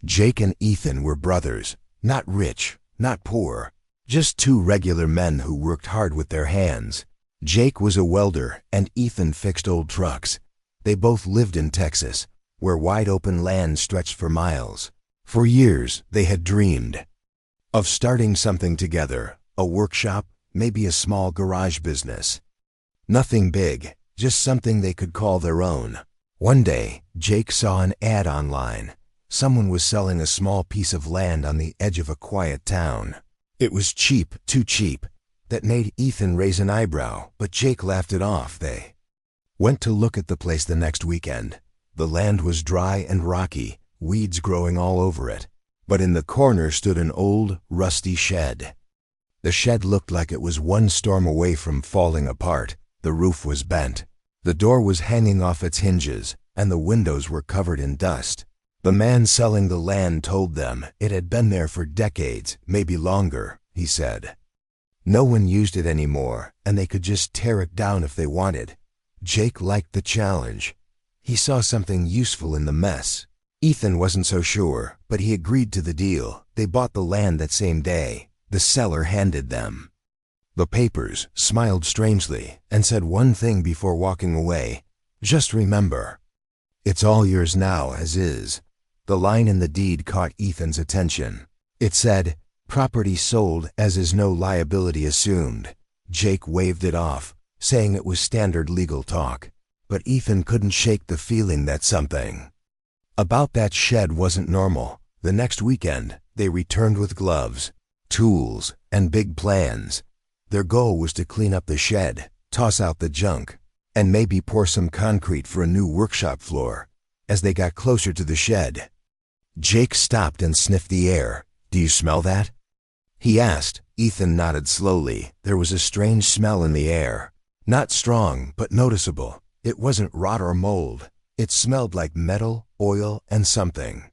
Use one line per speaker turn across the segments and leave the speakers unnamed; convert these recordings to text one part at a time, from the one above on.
Jake and Ethan were brothers, not rich, not poor, just two regular men who worked hard with their hands. Jake was a welder and Ethan fixed old trucks. They both lived in Texas, where wide-open land stretched for miles. For years, they had dreamed of starting something together, a workshop, maybe a small garage business. Nothing big, just something they could call their own. One day, Jake saw an ad online. Someone was selling a small piece of land on the edge of a quiet town. It was cheap, too cheap. That made Ethan raise an eyebrow, but Jake laughed it off. They went to look at the place the next weekend. The land was dry and rocky, weeds growing all over it. But in the corner stood an old, rusty shed. The shed looked like it was one storm away from falling apart. The roof was bent. The door was hanging off its hinges, and the windows were covered in dust. The man selling the land told them it had been there for decades, maybe longer, he said. No one used it anymore, and they could just tear it down if they wanted. Jake liked the challenge. He saw something useful in the mess. Ethan wasn't so sure, but he agreed to the deal. They bought the land that same day. The seller handed them the papers, smiled strangely, and said one thing before walking away. Just remember, it's all yours now as is. The line in the deed caught Ethan's attention. It said, property sold as is no liability assumed. Jake waved it off, saying it was standard legal talk. But Ethan couldn't shake the feeling that something about that shed wasn't normal. The next weekend, they returned with gloves, tools, and big plans. Their goal was to clean up the shed, toss out the junk, and maybe pour some concrete for a new workshop floor. As they got closer to the shed, Jake stopped and sniffed the air. "Do you smell that?" he asked. Ethan nodded slowly. There was a strange smell in the air. Not strong, but noticeable. It wasn't rot or mold. It smelled like metal, oil, and something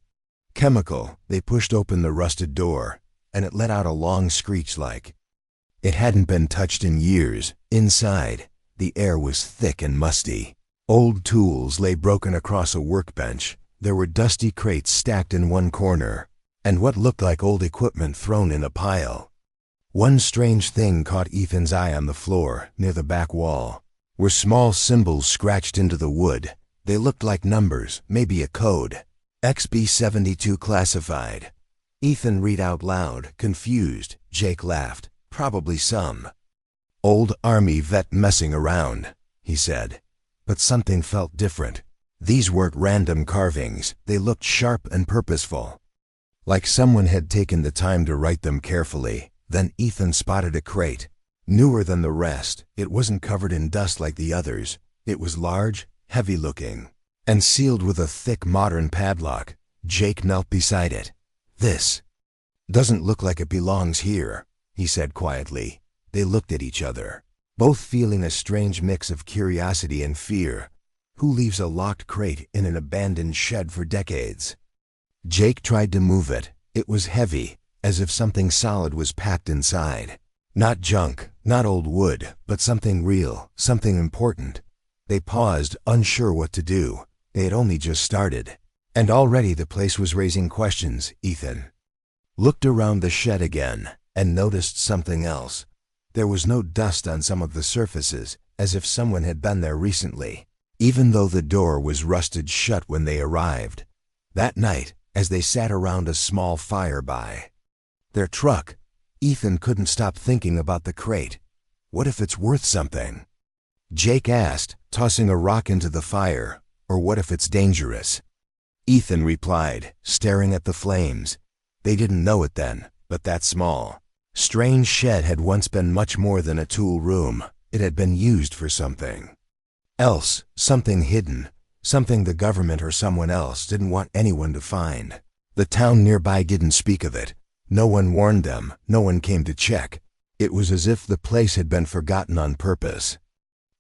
chemical. They pushed open the rusted door, and it let out a long screech like it hadn't been touched in years. Inside, the air was thick and musty. Old tools lay broken across a workbench. There were dusty crates stacked in one corner, and what looked like old equipment thrown in a pile. One strange thing caught Ethan's eye. On the floor, near the back wall, were small symbols scratched into the wood. They looked like numbers, maybe a code. XB72 classified. Ethan read out loud, confused. Jake laughed. Probably some old army vet messing around, he said. But something felt different. These weren't random carvings. They looked sharp and purposeful, like someone had taken the time to write them carefully. Then Ethan spotted a crate, newer than the rest. It wasn't covered in dust like the others. It was large, heavy-looking, and sealed with a thick modern padlock. Jake knelt beside it. "This doesn't look like it belongs here," he said quietly. They looked at each other, both feeling a strange mix of curiosity and fear. Who leaves a locked crate in an abandoned shed for decades? Jake tried to move it. It was heavy, as if something solid was packed inside. Not junk, not old wood, but something real, something important. They paused, unsure what to do. They had only just started, and already the place was raising questions. Ethan looked around the shed again and noticed something else. There was no dust on some of the surfaces, as if someone had been there recently, even though the door was rusted shut when they arrived. That night, as they sat around a small fire by their truck, Ethan couldn't stop thinking about the crate. What if it's worth something? Jake asked, tossing a rock into the fire. Or what if it's dangerous? Ethan replied, staring at the flames. They didn't know it then, but that small, strange shed had once been much more than a tool room. It had been used for something else, something hidden, something the government or someone else didn't want anyone to find. The town nearby didn't speak of it. No one warned them. No one came to check. It was as if the place had been forgotten on purpose.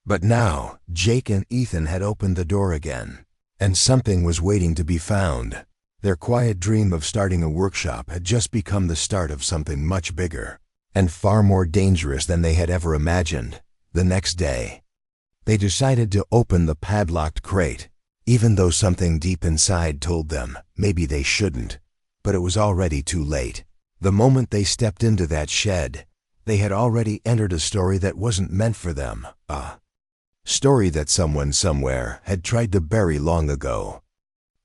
But now, Jake and Ethan had opened the door again, and something was waiting to be found. Their quiet dream of starting a workshop had just become the start of something much bigger, and far more dangerous than they had ever imagined. The next day, they decided to open the padlocked crate, even though something deep inside told them maybe they shouldn't. but it was already too late. The moment they stepped into that shed, they had already entered a story that wasn't meant for them, a story that someone somewhere had tried to bury long ago.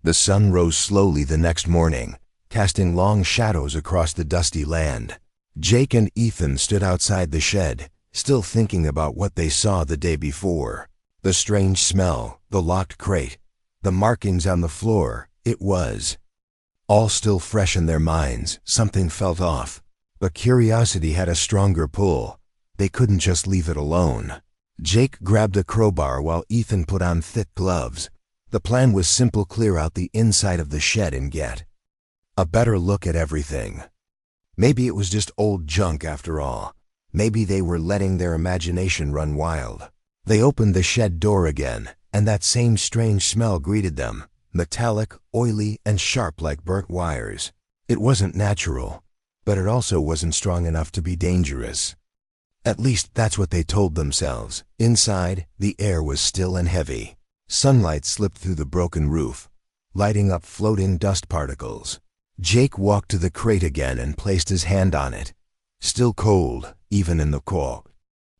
The sun rose slowly the next morning, casting long shadows across the dusty land. Jake and Ethan stood outside the shed, still thinking about what they saw the day before. The strange smell, the locked crate, the markings on the floor, it was all still fresh in their minds. Something felt off, but curiosity had a stronger pull. They couldn't just leave it alone. Jake grabbed a crowbar while Ethan put on thick gloves. The plan was simple: clear out the inside of the shed and get a better look at everything. Maybe it was just old junk after all. Maybe they were letting their imagination run wild. They opened the shed door again, and that same strange smell greeted them, metallic, oily, and sharp like burnt wires. It wasn't natural, but it also wasn't strong enough to be dangerous. At least that's what they told themselves. Inside, the air was still and heavy. Sunlight slipped through the broken roof, lighting up floating dust particles. Jake walked to the crate again and placed his hand on it. Still cold, even in the cold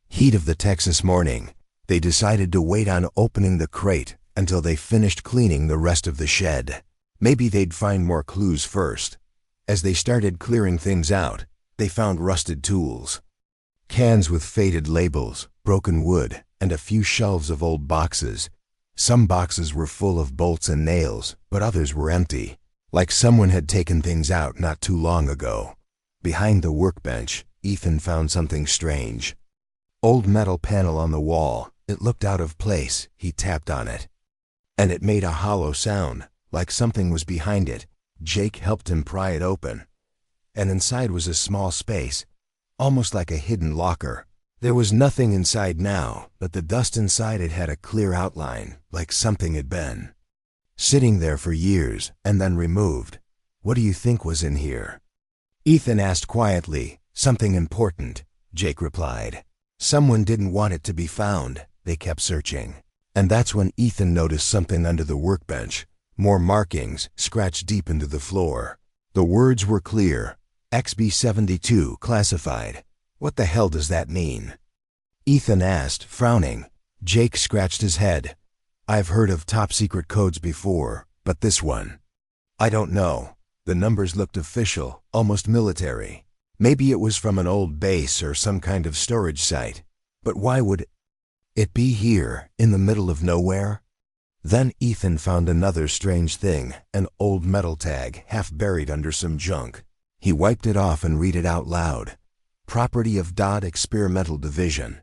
heat of the Texas morning, they decided to wait on opening the crate until they finished cleaning the rest of the shed. Maybe they'd find more clues first. As they started clearing things out, they found rusted tools, cans with faded labels, broken wood, and a few shelves of old boxes. Some boxes were full of bolts and nails, but others were empty, like someone had taken things out not too long ago. Behind the workbench, Ethan found something strange. Old metal panel on the wall. It looked out of place. He tapped on it, and it made a hollow sound, like something was behind it. Jake helped him pry it open, and inside was a small space, almost like a hidden locker. There was nothing inside now, but the dust inside it had a clear outline, like something had been sitting there for years and then removed. What do you think was in here? Ethan asked quietly. Something important, Jake replied. Someone didn't want it to be found. They kept searching. And that's when Ethan noticed something under the workbench. More markings, scratched deep into the floor. The words were clear. XB72 classified. What the hell does that mean? Ethan asked, frowning. Jake scratched his head. I've heard of top secret codes before, but this one, I don't know. The numbers looked official, almost military. Maybe it was from an old base or some kind of storage site. But why would it be here, in the middle of nowhere? Then Ethan found another strange thing, an old metal tag, half buried under some junk. He wiped it off and read it out loud. Property of Dodd Experimental Division.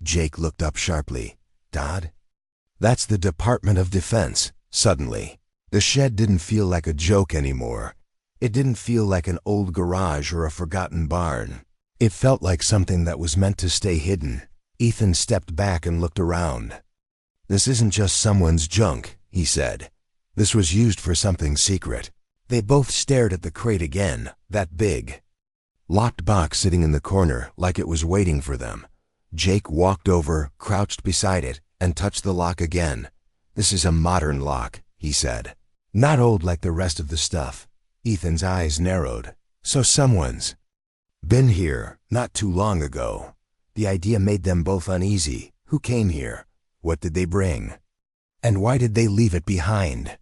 Jake looked up sharply. Dodd? That's the Department of Defense. Suddenly, the shed didn't feel like a joke anymore. It didn't feel like an old garage or a forgotten barn. It felt like something that was meant to stay hidden. Ethan stepped back and looked around. This isn't just someone's junk, he said. This was used for something secret. They both stared at the crate again, that big, locked box sitting in the corner like it was waiting for them. Jake walked over, crouched beside it, and touched the lock again. This is a modern lock, he said. Not old like the rest of the stuff. Ethan's eyes narrowed. So someone's been here not too long ago. The idea made them both uneasy. Who came here? What did they bring? And why did they leave it behind?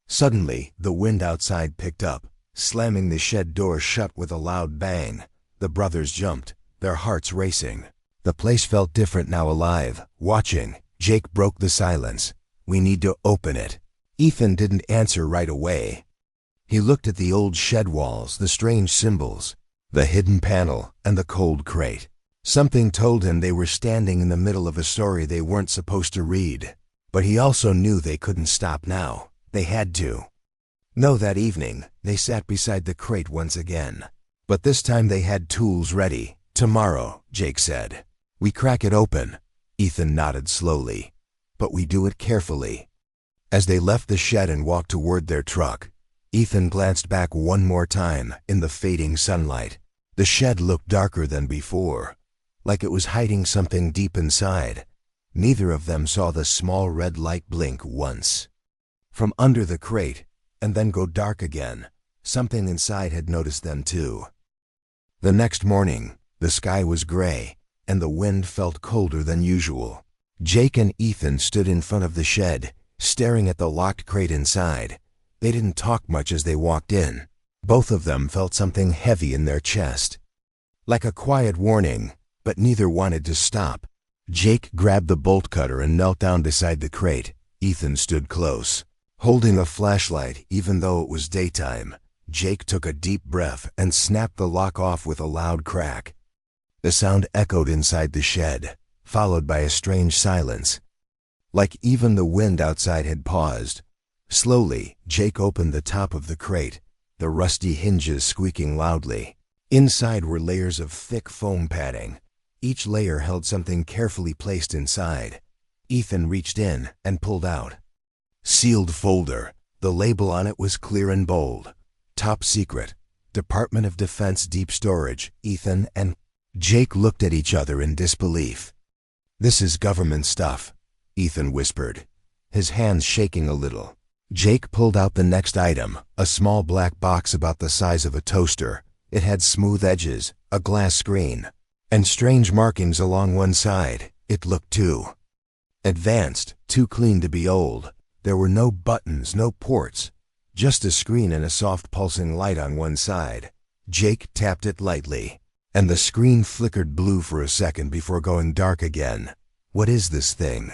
Suddenly, the wind outside picked up, slamming the shed door shut with a loud bang. The brothers jumped, their hearts racing. The place felt different now, alive, watching. Jake broke the silence. We need to open it. Ethan didn't answer right away. He looked at the old shed walls, the strange symbols, the hidden panel, and the cold crate. Something told him they were standing in the middle of a story they weren't supposed to read. But he also knew they couldn't stop now. They had to. No, that evening, they sat beside the crate once again. But this time they had tools ready. Tomorrow, Jake said, we crack it open. Ethan nodded slowly. But we do it carefully. As they left the shed and walked toward their truck, Ethan glanced back one more time in the fading sunlight. The shed looked darker than before, like it was hiding something deep inside. Neither of them saw the small red light blink once from under the crate and then go dark again. Something inside had noticed them too. The next morning, the sky was gray, and the wind felt colder than usual. Jake and Ethan stood in front of the shed, staring at the locked crate inside. They didn't talk much as they walked in. Both of them felt something heavy in their chest, like a quiet warning, but neither wanted to stop. Jake grabbed the bolt cutter and knelt down beside the crate. Ethan stood close, holding a flashlight even though it was daytime. Jake took a deep breath and snapped the lock off with a loud crack. The sound echoed inside the shed, followed by a strange silence, like even the wind outside had paused. Slowly, Jake opened the top of the crate, the rusty hinges squeaking loudly. Inside were layers of thick foam padding. Each layer held something carefully placed inside. Ethan reached in and pulled out. Sealed folder. The label on it was clear and bold. Top secret. Department of Defense Deep Storage. Ethan and Jake looked at each other in disbelief. "This is government stuff," Ethan whispered, his hands shaking a little. Jake pulled out the next item, a small black box about the size of a toaster. It had smooth edges, a glass screen, and strange markings along one side. It looked too advanced, too clean to be old. There were no buttons, no ports, just a screen and a soft pulsing light on one side. Jake tapped it lightly, and the screen flickered blue for a second before going dark again. "What is this thing?"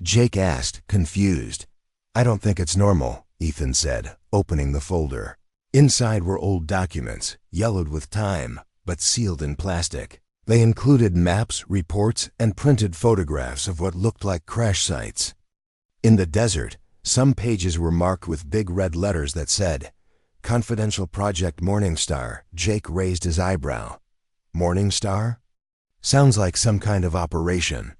Jake asked, confused. "I don't think it's normal," Ethan said, opening the folder. Inside were old documents, yellowed with time, but sealed in plastic. They included maps, reports, and printed photographs of what looked like crash sites. In the desert, some pages were marked with big red letters that said, "Confidential Project Morningstar." Jake raised his eyebrow. "Morningstar? Sounds like some kind of operation."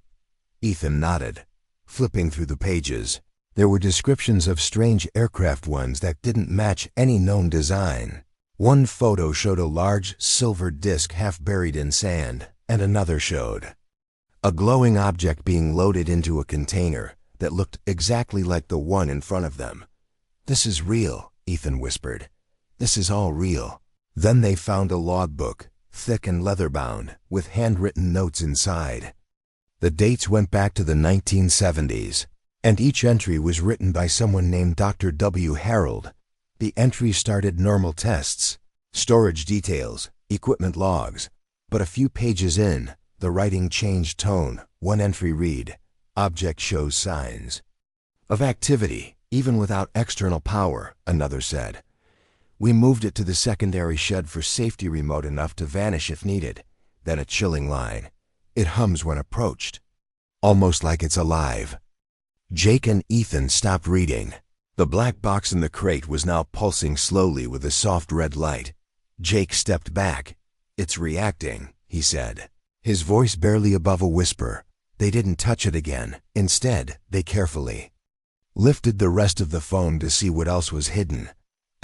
Ethan nodded, flipping through the pages. There were descriptions of strange aircraft ones that didn't match any known design. One photo showed a large silver disc half buried in sand, and another showed a glowing object being loaded into a container that looked exactly like the one in front of them. "This is real," Ethan whispered. "This is all real." Then they found a logbook, thick and leather-bound, with handwritten notes inside. The dates went back to the 1970s, and each entry was written by someone named Dr. W. Harold. The entry started normal tests, storage details, equipment logs, but a few pages in, the writing changed tone. One entry read, "Object shows signs of activity, even without external power," another said. "We moved it to the secondary shed for safety remote enough to vanish if needed." Then a chilling line, "It hums when approached, almost like it's alive." Jake and Ethan stopped reading. The black box in the crate was now pulsing slowly with a soft red light. Jake stepped back. "It's reacting," he said, his voice barely above a whisper. They didn't touch it again. Instead, they carefully lifted the rest of the phone to see what else was hidden.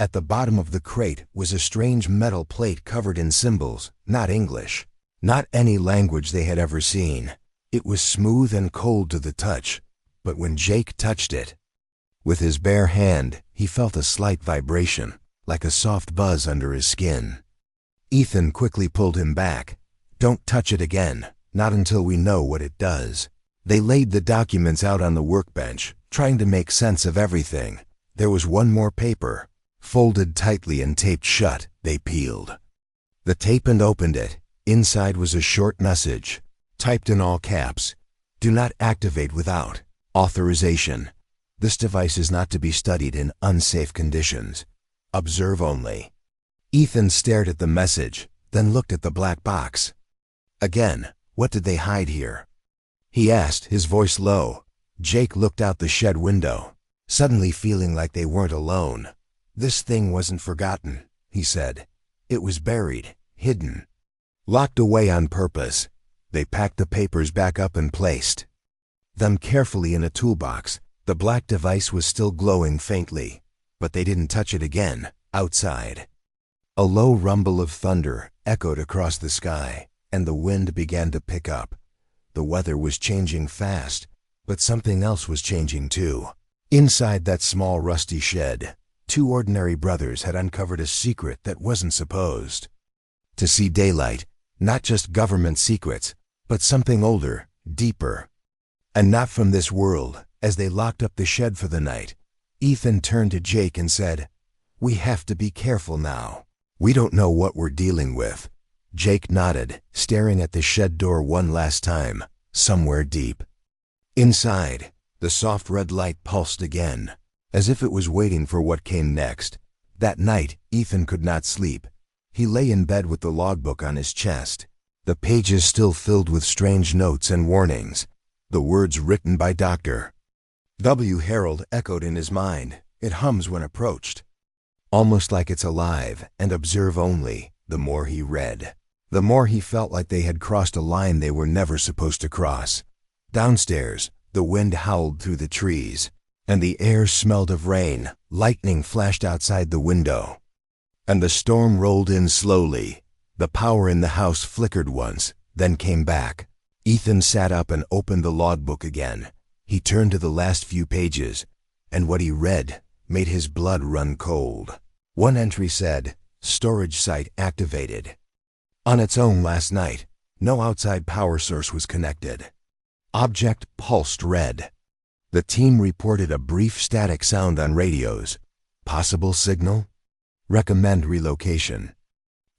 At the bottom of the crate was a strange metal plate covered in symbols, not English, not any language they had ever seen. It was smooth and cold to the touch, but when Jake touched it with his bare hand, he felt a slight vibration, like a soft buzz under his skin. Ethan quickly pulled him back. "Don't touch it again, not until we know what it does." They laid the documents out on the workbench, trying to make sense of everything. There was one more paper, folded tightly and taped shut. They peeled the tape and opened it. Inside was a short message, typed in all caps. "Do not activate without authorization. This device is not to be studied in unsafe conditions. Observe only." Ethan stared at the message, then looked at the black box. Again, what did they hide here? He asked, his voice low. Jake looked out the shed window, suddenly feeling like they weren't alone. "This thing wasn't forgotten," he said. "It was buried, hidden, locked away on purpose." They packed the papers back up and placed them carefully in a toolbox. The black device was still glowing faintly, but they didn't touch it again. Outside, a low rumble of thunder echoed across the sky, and the wind began to pick up. The weather was changing fast, but something else was changing too. Inside that small rusty shed, Two ordinary brothers had uncovered a secret that wasn't supposed to see daylight, not just government secrets, but something older, deeper, and not from this world. As they locked up the shed for the night, Ethan turned to Jake and said, "We have to be careful now. We don't know what we're dealing with." Jake nodded, staring at the shed door one last time. Somewhere deep inside, the soft red light pulsed again, as if it was waiting for what came next. That night, Ethan could not sleep. He lay in bed with the logbook on his chest, the pages still filled with strange notes and warnings. The words written by Dr. W. Harold echoed in his mind. It hums when approached, almost like it's alive and observe only. The more he read, the more he felt like they had crossed a line they were never supposed to cross. Downstairs, the wind howled through the trees, and the air smelled of rain. Lightning flashed outside the window, and the storm rolled in slowly. The power in the house flickered once, then came back. Ethan sat up and opened the logbook again. He turned to the last few pages, and what he read made his blood run cold. One entry said, "Storage site activated on its own last night. No outside power source was connected. Object pulsed red." The team reported a brief static sound on radios. Possible signal? Recommend relocation.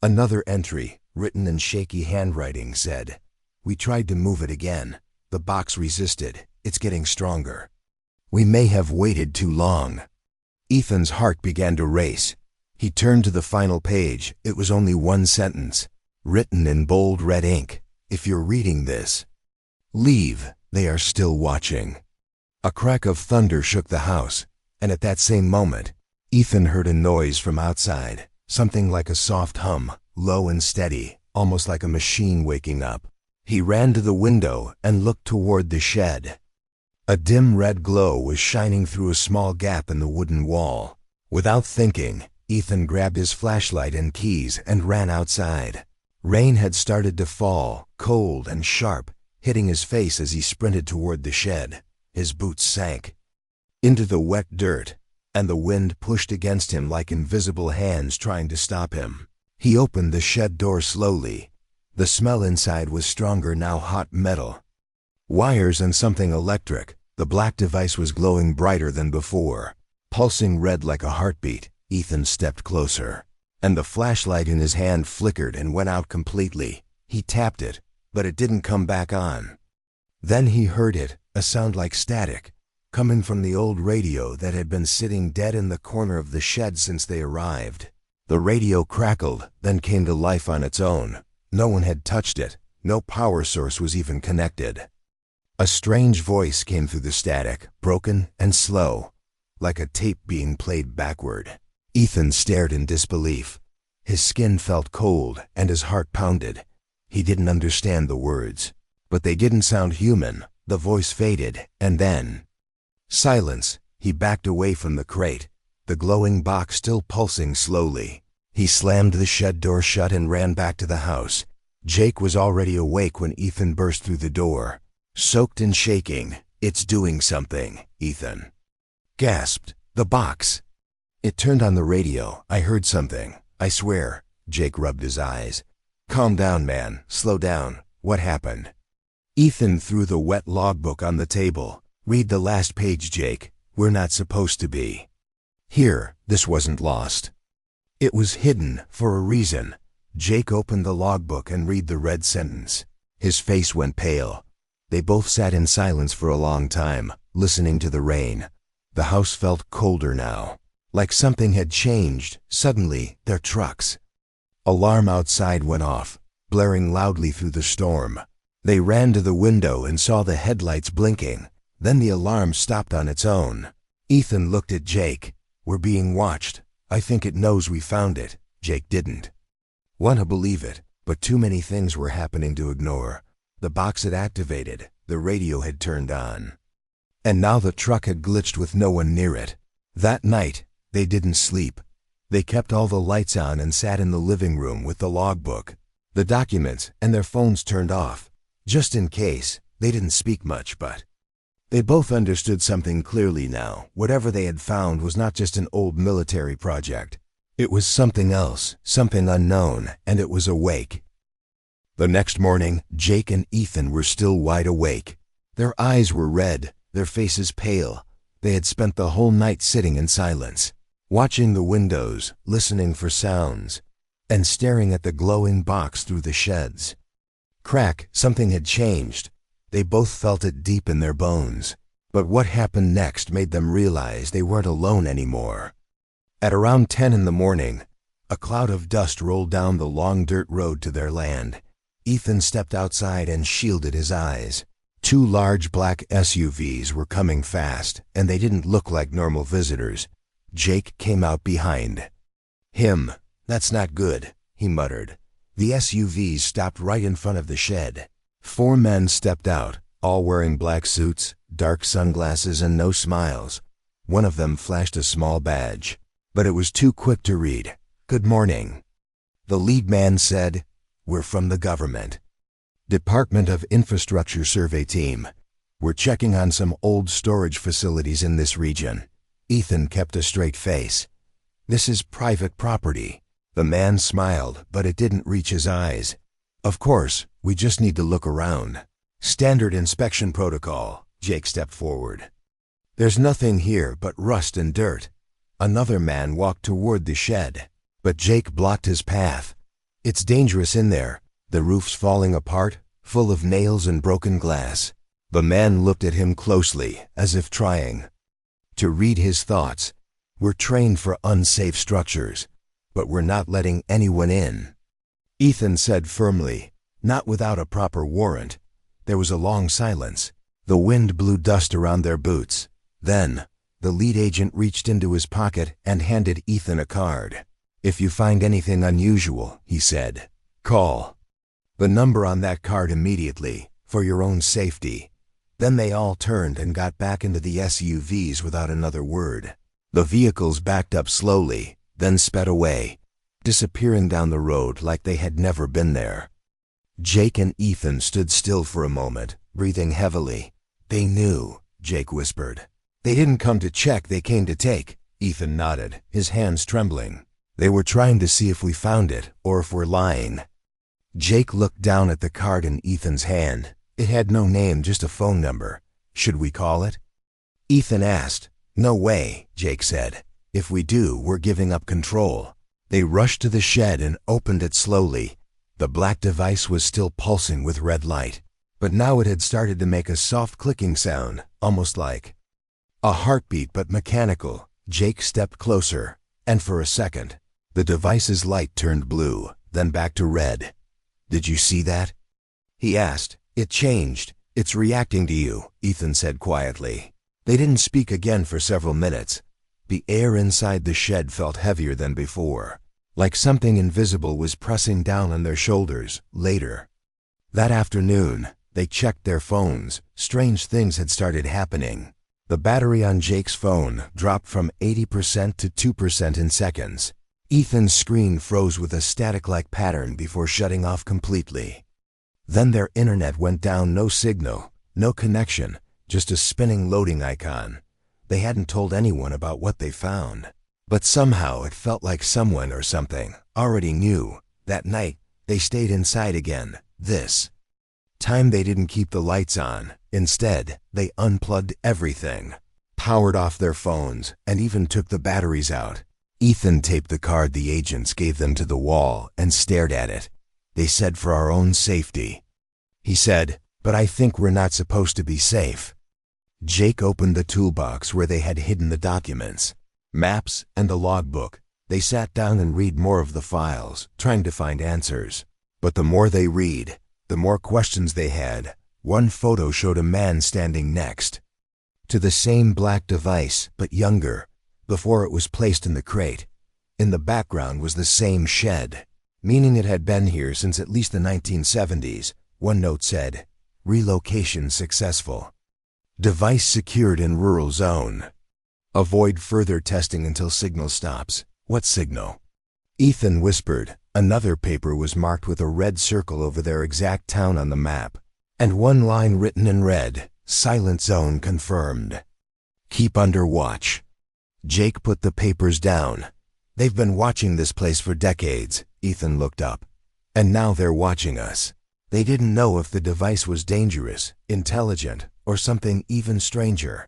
Another entry, written in shaky handwriting, said, "We tried to move it again. The box resisted. It's getting stronger. We may have waited too long." Ethan's heart began to race. He turned to the final page. It was only one sentence, written in bold red ink. "If you're reading this, leave. They are still watching." A crack of thunder shook the house, and at that same moment, Ethan heard a noise from outside, something like a soft hum, low and steady, almost like a machine waking up. He ran to the window and looked toward the shed. A dim red glow was shining through a small gap in the wooden wall. Without thinking, Ethan grabbed his flashlight and keys and ran outside. Rain had started to fall, cold and sharp, hitting his face as he sprinted toward the shed. His boots sank into the wet dirt, and the wind pushed against him like invisible hands trying to stop him. He opened the shed door slowly. The smell inside was stronger now, hot metal, wires and something electric. The black device was glowing brighter than before, pulsing red like a heartbeat. Ethan stepped closer, and the flashlight in his hand flickered and went out completely. He tapped it, but it didn't come back on. Then he heard it, a sound like static, coming from the old radio that had been sitting dead in the corner of the shed since they arrived. The radio crackled, then came to life on its own. No one had touched it. No power source was even connected. A strange voice came through the static, broken and slow, like a tape being played backward. Ethan stared in disbelief. His skin felt cold and his heart pounded. He didn't understand the words, but they didn't sound human. The voice faded, and then silence. He backed away from the crate, the glowing box still pulsing slowly. He slammed the shed door shut and ran back to the house. Jake was already awake when Ethan burst through the door, soaked and shaking. "It's doing something," Ethan gasped. "The box. It turned on the radio. I heard something. I swear." Jake rubbed his eyes. "Calm down, man. Slow down. What happened?" Ethan threw the wet logbook on the table. "Read the last page, Jake. We're not supposed to be here." This wasn't lost. It was hidden for a reason. Jake opened the logbook and read the red sentence. His face went pale. They both sat in silence for a long time, listening to the rain. The house felt colder now, like something had changed. Suddenly, their truck's alarm outside went off, blaring loudly through the storm. They ran to the window and saw the headlights blinking. Then the alarm stopped on its own. Ethan looked at Jake. "We're being watched. I think it knows we found it." Jake didn't want to believe it, but too many things were happening to ignore. The box had activated, the radio had turned on, and now the truck had glitched with no one near it. That night, they didn't sleep. They kept all the lights on and sat in the living room with the logbook, the documents, and their phones turned off. Just in case. They didn't speak much, but They both understood something clearly now. Whatever they had found was not just an old military project. It was something else, something unknown, and it was awake. The next morning, Jake and Ethan were still wide awake. Their eyes were red, their faces pale. They had spent the whole night sitting in silence, watching the windows, listening for sounds, and staring at the glowing box through the sheds. Crack, something had changed. They both felt it deep in their bones. But what happened next made them realize they weren't alone anymore. At around 10 in the morning, a cloud of dust rolled down the long dirt road to their land. Ethan stepped outside and shielded his eyes. 2 large black SUVs were coming fast, and they didn't look like normal visitors. Jake came out behind him. "That's not good," he muttered. The SUVs stopped right in front of the shed. 4 men stepped out, all wearing black suits, dark sunglasses, and no smiles. One of them flashed a small badge, but it was too quick to read. "Good morning." The lead man said, "We're from the government. Department of Infrastructure Survey Team. We're checking on some old storage facilities in this region." Ethan kept a straight face. "This is private property." The man smiled, but it didn't reach his eyes. "Of course, we just need to look around." "Standard inspection protocol." Jake stepped forward. "There's nothing here but rust and dirt." Another man walked toward the shed, but Jake blocked his path. "It's dangerous in there. The roof's falling apart, full of nails and broken glass." The man looked at him closely, as if trying to read his thoughts. "We're trained for unsafe structures, but we're not letting anyone in." Ethan said firmly, "Not without a proper warrant." There was a long silence. The wind blew dust around their boots. Then, the lead agent reached into his pocket and handed Ethan a card. "If you find anything unusual," he said, "call the number on that card immediately, for your own safety." Then they all turned and got back into the SUVs without another word. The vehicles backed up slowly, then sped away, disappearing down the road like they had never been there. Jake and Ethan stood still for a moment, breathing heavily. "They knew," Jake whispered. "They didn't come to check, they came to take." Ethan nodded, his hands trembling. "They were trying to see if we found it, or if we're lying." Jake looked down at the card in Ethan's hand. It had no name, just a phone number. "Should we call it?" Ethan asked. "No way," Jake said. "If we do, we're giving up control." They rushed to the shed and opened it slowly. The black device was still pulsing with red light, but now it had started to make a soft clicking sound, almost like a heartbeat but mechanical. Jake stepped closer, and for a second, the device's light turned blue, then back to red. "Did you see that?" he asked. "It changed. It's reacting to you," Ethan said quietly. They didn't speak again for several minutes. The air inside the shed felt heavier than before, like something invisible was pressing down on their shoulders. Later that afternoon, they checked their phones. Strange things had started happening. The battery on Jake's phone dropped from 80% to 2% in seconds. Ethan's screen froze with a static-like pattern before shutting off completely. Then their internet went down, no signal, no connection, just a spinning loading icon. They hadn't told anyone about what they found, but somehow it felt like someone or something already knew. That night, they stayed inside again. This time they didn't keep the lights on. Instead, they unplugged everything, powered off their phones, and even took the batteries out. Ethan taped the card the agents gave them to the wall and stared at it. "They said for our own safety," he said, "but I think we're not supposed to be safe." Jake opened the toolbox where they had hidden the documents, maps, and the logbook. They sat down and read more of the files, trying to find answers. But the more they read, the more questions they had. One photo showed a man standing next to the same black device, but younger, before it was placed in the crate. In the background was the same shed, meaning it had been here since at least the 1970s. One note said, "Relocation successful. Device secured in rural zone. Avoid further testing until signal stops." "What signal?" Ethan whispered. Another paper was marked with a red circle over their exact town on the map, and one line written in red, Silent zone confirmed. Keep under watch. Jake put the papers down. They've been watching this place for decades. Ethan looked up. And now they're watching us. They didn't know if the device was dangerous, intelligent, or something even stranger.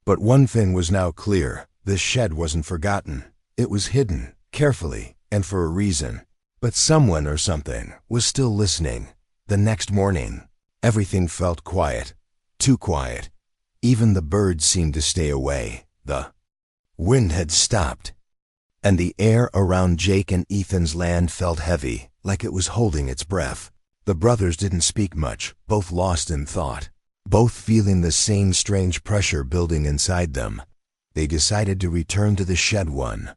But one thing was now clear. This shed wasn't forgotten. It was hidden, carefully, and for a reason. But someone or something was still listening. The next morning, everything felt quiet. Too quiet. Even the birds seemed to stay away. The wind had stopped. And the air around Jake and Ethan's land felt heavy, like it was holding its breath. The brothers didn't speak much, both lost in thought. Both feeling the same strange pressure building inside them. They decided to return to the shed one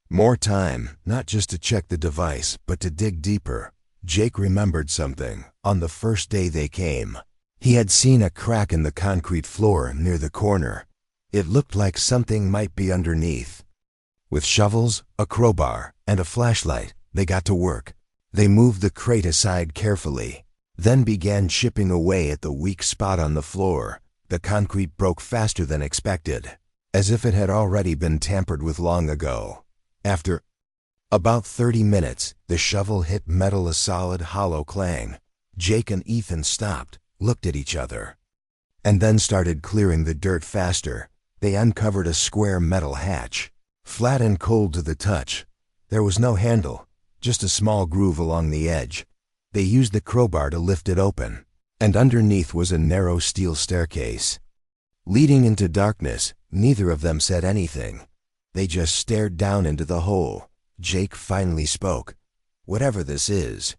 more time, not just to check the device, but to dig deeper. Jake remembered something. On the first day they came, he had seen a crack in the concrete floor near the corner. It looked like something might be underneath. With shovels, a crowbar, and a flashlight, they got to work. They moved the crate aside carefully, then began chipping away at the weak spot on the floor. The concrete broke faster than expected, as if it had already been tampered with long ago. After about 30 minutes, the shovel hit metal, a solid, hollow clang. Jake and Ethan stopped, looked at each other, and then started clearing the dirt faster. They uncovered a square metal hatch, flat and cold to the touch. There was no handle, just a small groove along the edge. They used the crowbar to lift it open, and underneath was a narrow steel staircase leading into darkness. Neither of them said anything. They just stared down into the hole. Jake finally spoke. "Whatever this is,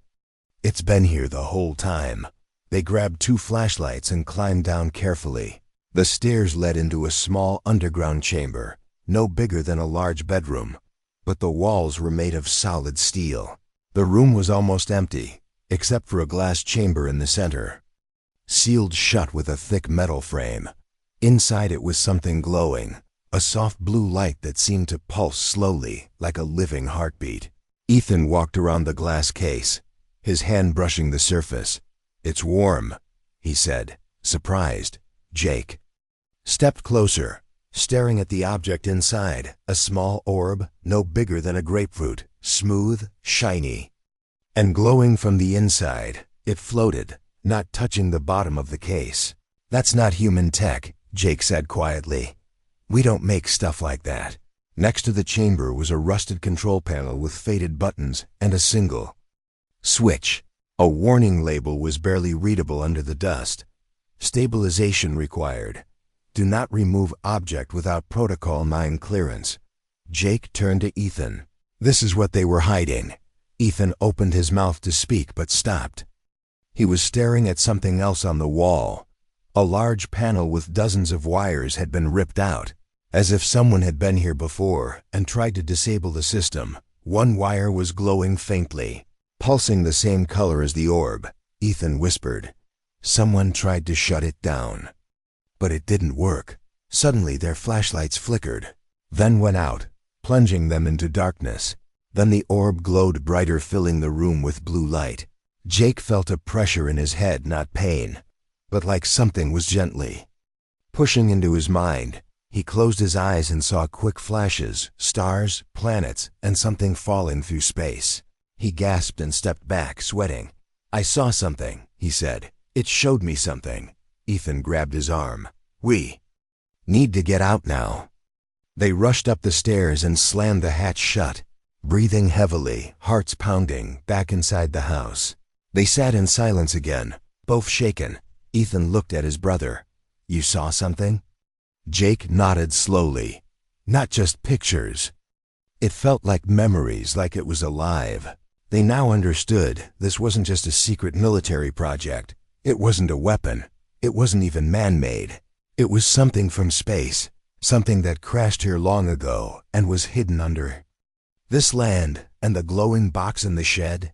it's been here the whole time." They grabbed 2 flashlights and climbed down carefully. The stairs led into a small underground chamber, no bigger than a large bedroom, but the walls were made of solid steel. The room was almost empty, except for a glass chamber in the center, sealed shut with a thick metal frame. Inside it was something glowing, a soft blue light that seemed to pulse slowly, like a living heartbeat. Ethan walked around the glass case, his hand brushing the surface. "It's warm," he said, surprised. Jake stepped closer, staring at the object inside, a small orb, no bigger than a grapefruit, smooth, shiny, and glowing from the inside. It floated, not touching the bottom of the case. "That's not human tech," Jake said quietly. "We don't make stuff like that." Next to the chamber was a rusted control panel with faded buttons and a single switch. A warning label was barely readable under the dust. "Stabilization required. Do not remove object without Protocol 9 clearance." Jake turned to Ethan. This is what they were hiding. Ethan opened his mouth to speak but stopped. He was staring at something else on the wall. A large panel with dozens of wires had been ripped out, as if someone had been here before and tried to disable the system. One wire was glowing faintly, pulsing the same color as the orb. Ethan whispered. Someone tried to shut it down, but it didn't work. Suddenly their flashlights flickered, then went out, plunging them into darkness. Then the orb glowed brighter, filling the room with blue light. Jake felt a pressure in his head, not pain, but like something was gently pushing into his mind. He closed his eyes and saw quick flashes, stars, planets, and something falling through space. He gasped and stepped back, sweating. "I saw something," he said. "It showed me something." Ethan grabbed his arm. "We need to get out now." They rushed up the stairs and slammed the hatch shut, breathing heavily, hearts pounding, back inside the house. They sat in silence again, both shaken. Ethan looked at his brother. "You saw something?" Jake nodded slowly. "Not just pictures. It felt like memories, like it was alive." They now understood this wasn't just a secret military project. It wasn't a weapon. It wasn't even man-made. It was something from space, something that crashed here long ago and was hidden under this land. And the glowing box in the shed?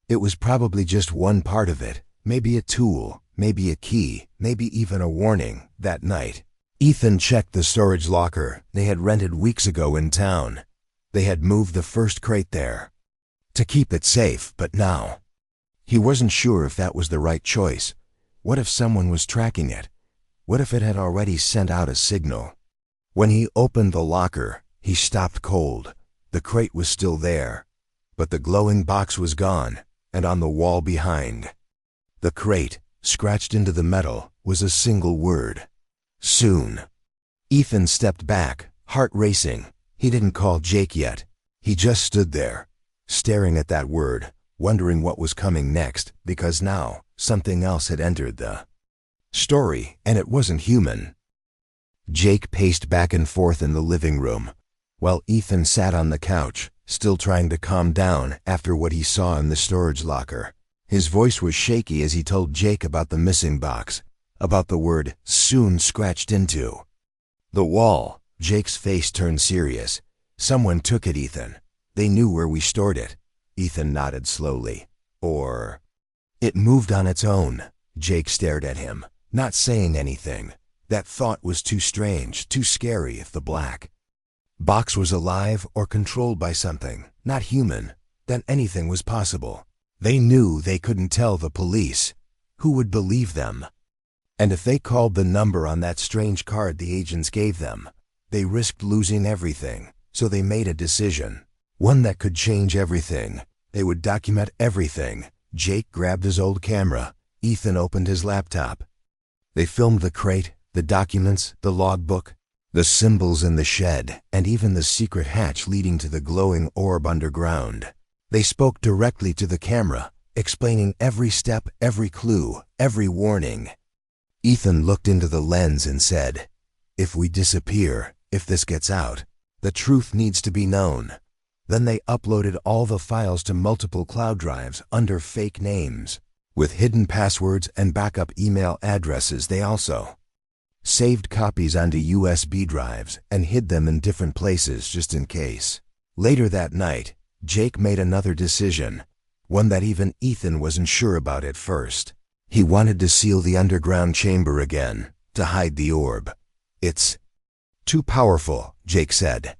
It was probably just one part of it, maybe a tool, maybe a key, maybe even a warning. That night, Ethan checked the storage locker they had rented weeks ago in town. They had moved the first crate there to keep it safe, but now he wasn't sure if that was the right choice. What if someone was tracking it? What if it had already sent out a signal? When he opened the locker, he stopped cold. The crate was still there, but the glowing box was gone, and on the wall behind the crate, scratched into the metal, was a single word: soon. Ethan stepped back, heart racing. He didn't call Jake yet. He just stood there, staring at that word, wondering what was coming next, because now something else had entered the story, and it wasn't human. Jake paced back and forth in the living room, while Ethan sat on the couch, still trying to calm down after what he saw in the storage locker. His voice was shaky as he told Jake about the missing box, about the word soon scratched into the wall. Jake's face turned serious. Someone took it, Ethan. They knew where we stored it. Ethan nodded slowly. Or it moved on its own. Jake stared at him, not saying anything. That thought was too strange, too scary. If the black box was alive or controlled by something not human, then anything was possible. They knew they couldn't tell the police. Who would believe them? And if they called the number on that strange card the agents gave them, they risked losing everything. So they made a decision, one that could change everything. They would document everything. Jake grabbed his old camera. Ethan opened his laptop. They filmed the crate, the documents, the logbook, the symbols in the shed, and even the secret hatch leading to the glowing orb underground. They spoke directly to the camera, explaining every step, every clue, every warning. Ethan looked into the lens and said, "If we disappear, if this gets out, the truth needs to be known." Then they uploaded all the files to multiple cloud drives under fake names, with hidden passwords and backup email addresses. They also saved copies onto USB drives and hid them in different places just in case. Later that night, Jake made another decision, one that even Ethan wasn't sure about at first. He wanted to seal the underground chamber again, to hide the orb. "It's too powerful," Jake said.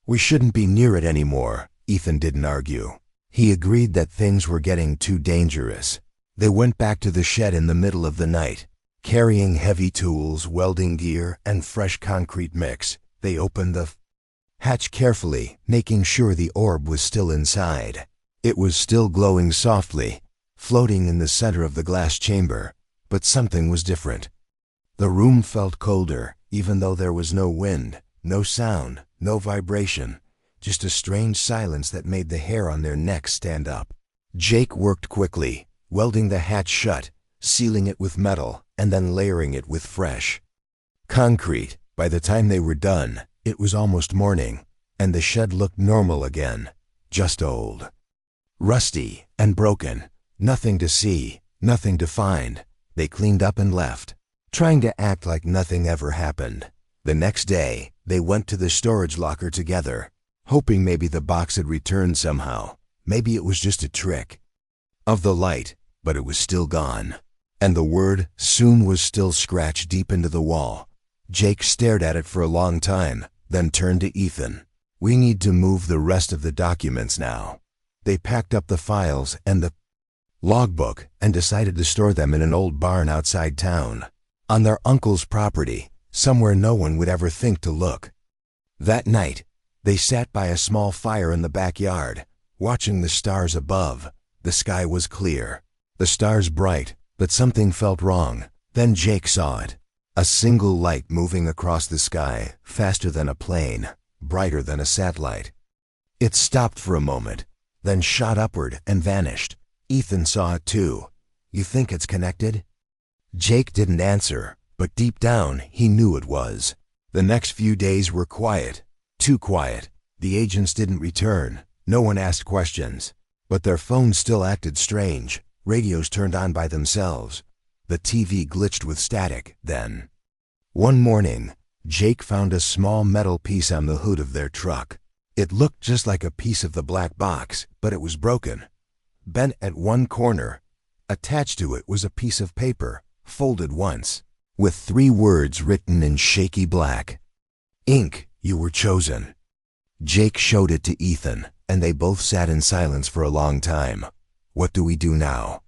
"We shouldn't be near it anymore." Ethan didn't argue. He agreed that things were getting too dangerous. They went back to the shed in the middle of the night. Carrying heavy tools, welding gear, and fresh concrete mix, they opened the hatch carefully, making sure the orb was still inside. It was still glowing softly, floating in the center of the glass chamber, but something was different. The room felt colder, even though there was no wind, no sound, no vibration, just a strange silence that made the hair on their necks stand up. Jake worked quickly, welding the hatch shut, sealing it with metal, and then layering it with fresh concrete. By the time they were done, it was almost morning, and the shed looked normal again, just old, rusty, and broken. Nothing to see, nothing to find. They cleaned up and left, trying to act like nothing ever happened. The next day, they went to the storage locker together, hoping maybe the box had returned somehow. Maybe it was just a trick of the light, but it was still gone. And the word soon was still scratched deep into the wall. Jake stared at it for a long time, then turned to Ethan. "We need to move the rest of the documents now." They packed up the files and the logbook and decided to store them in an old barn outside town, on their uncle's property, somewhere no one would ever think to look. That night, they sat by a small fire in the backyard, watching the stars above. The sky was clear, the stars bright, but something felt wrong. Then Jake saw it. A single light moving across the sky, faster than a plane, brighter than a satellite. It stopped for a moment, then shot upward and vanished. Ethan saw it too. "You think it's connected?" Jake didn't answer, but deep down he knew it was. The next few days were quiet, too quiet. The agents didn't return. No one asked questions. But their phones still acted strange. Radios turned on by themselves. The TV glitched with static. Then, one morning, Jake found a small metal piece on the hood of their truck. It looked just like a piece of the black box, but it was broken, bent at one corner. Attached to it was a piece of paper, folded once, with 3 words written in shaky black. "Ink, you were chosen." Jake showed it to Ethan, and they both sat in silence for a long time. "What do we do now?"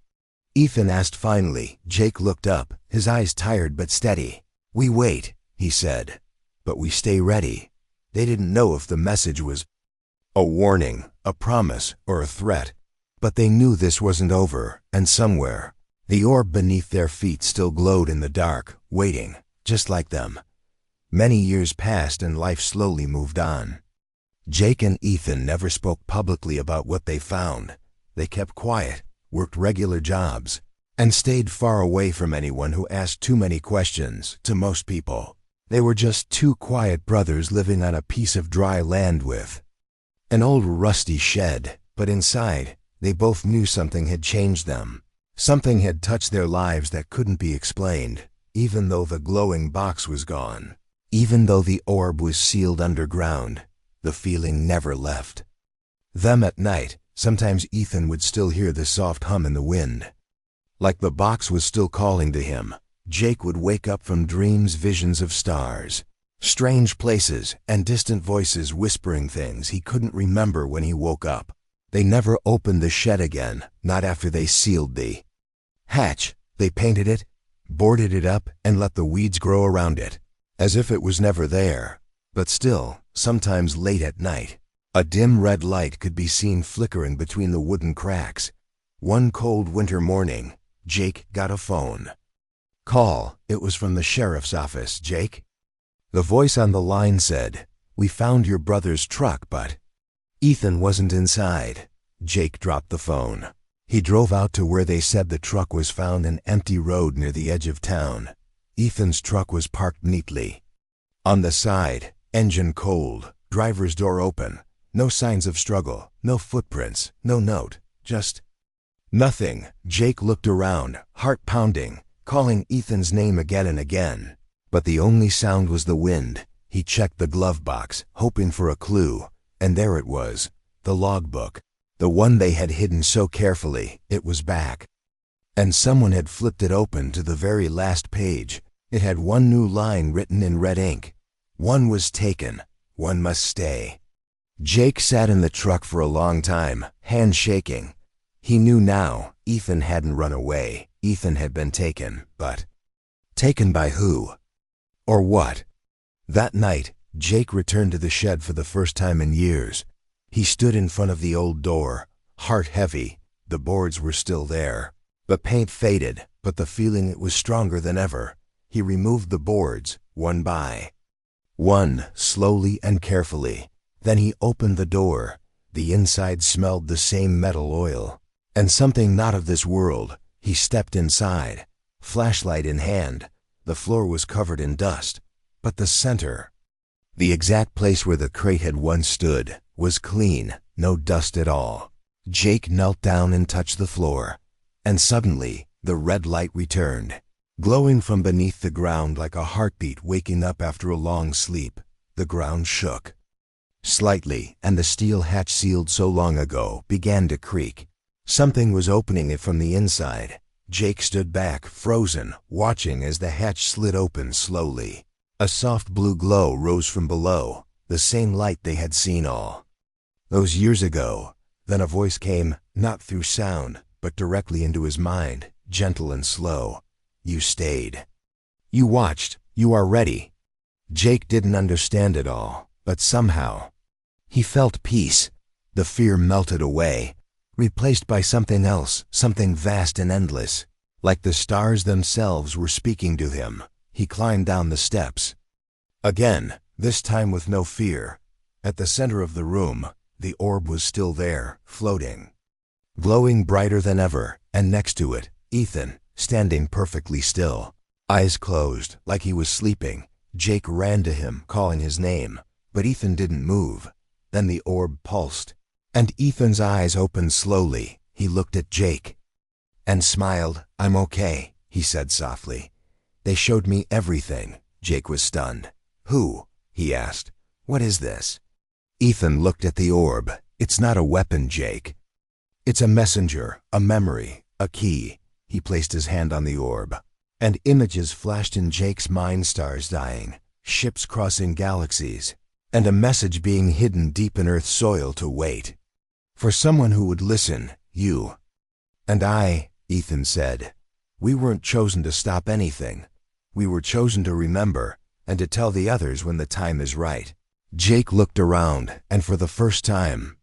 Ethan asked finally. Jake looked up, his eyes tired but steady. "We wait," he said, "but we stay ready." They didn't know if the message was a warning, a promise, or a threat, but they knew this wasn't over, and somewhere, the orb beneath their feet still glowed in the dark, waiting, just like them. Many years passed and life slowly moved on. Jake and Ethan never spoke publicly about what they found. They kept quiet, worked regular jobs, and stayed far away from anyone who asked too many questions. To most people, they were just two quiet brothers living on a piece of dry land with an old rusty shed, but inside, they both knew something had changed them. Something had touched their lives that couldn't be explained, even though the glowing box was gone. Even though the orb was sealed underground, the feeling never left them. At night, sometimes Ethan would still hear the soft hum in the wind, like the box was still calling to him. Jake would wake up from dreams, visions of stars, strange places, and distant voices whispering things he couldn't remember when he woke up. They never opened the shed again, not after they sealed the hatch. They painted it, boarded it up, and let the weeds grow around it, as if it was never there. But still, sometimes late at night, a dim red light could be seen flickering between the wooden cracks. One cold winter morning, Jake got a phone call. It was from the sheriff's office. "Jake?" The voice on the line said, "We found your brother's truck, but..." Ethan wasn't inside. Jake dropped the phone. He drove out to where they said the truck was found, an empty road near the edge of town. Ethan's truck was parked neatly on the side, engine cold, driver's door open. No signs of struggle, no footprints, no note, just nothing. Jake looked around, heart pounding, calling Ethan's name again and again. But the only sound was the wind. He checked the glove box, hoping for a clue, and there it was, the logbook. The one they had hidden so carefully. It was back. And someone had flipped it open to the very last page. It had one new line written in red ink. One was taken. One must stay. Jake sat in the truck for a long time, hands shaking. He knew now, Ethan hadn't run away. Ethan had been taken, but taken by who? Or what? That night, Jake returned to the shed for the first time in years. He stood in front of the old door, heart heavy. The boards were still there. The paint faded, but the feeling it was stronger than ever. He removed the boards, one by one, slowly and carefully. Then he opened the door. The inside smelled the same metal oil, and something not of this world. He stepped inside, flashlight in hand. The floor was covered in dust, but the center, the exact place where the crate had once stood, was clean, no dust at all. Jake knelt down and touched the floor, and suddenly the red light returned, glowing from beneath the ground like a heartbeat waking up after a long sleep. The ground shook slightly, and the steel hatch sealed so long ago began to creak. Something was opening it from the inside. Jake stood back, frozen, watching as the hatch slid open slowly. A soft blue glow rose from below, the same light they had seen all those years ago. Then a voice came, not through sound, but directly into his mind, gentle and slow. "You stayed. You watched. You are ready." Jake didn't understand it all, but somehow he felt peace. The fear melted away, replaced by something else, something vast and endless. Like the stars themselves were speaking to him. He climbed down the steps again, this time with no fear. At the center of the room, the orb was still there, floating, glowing brighter than ever, and next to it, Ethan, standing perfectly still, eyes closed, like he was sleeping. Jake ran to him, calling his name, but Ethan didn't move. Then the orb pulsed, and Ethan's eyes opened slowly. He looked at Jake and smiled. "I'm okay," he said softly. "They showed me everything." Jake was stunned. "Who?" he asked. "What is this?" Ethan looked at the orb. "It's not a weapon, Jake. It's a messenger, a memory, a key." He placed his hand on the orb, and images flashed in Jake's mind, stars dying, ships crossing galaxies, and a message being hidden deep in Earth's soil to wait for someone who would listen. "You and I," Ethan said. "We weren't chosen to stop anything. We were chosen to remember and to tell the others when the time is right. Jake looked around, and for the first time,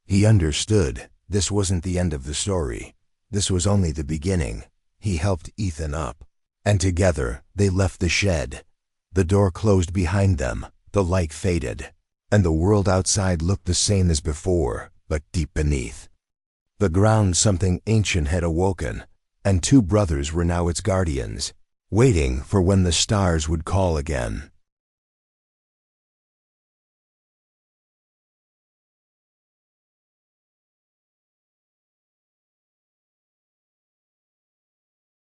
he understood this wasn't the end of the story. This was only the beginning. He helped Ethan up, and together they left the shed. The door closed behind them, the light faded, and the world outside looked the same as before, but deep beneath the ground something ancient had awoken, and two brothers were now its guardians, waiting for when the stars would call again.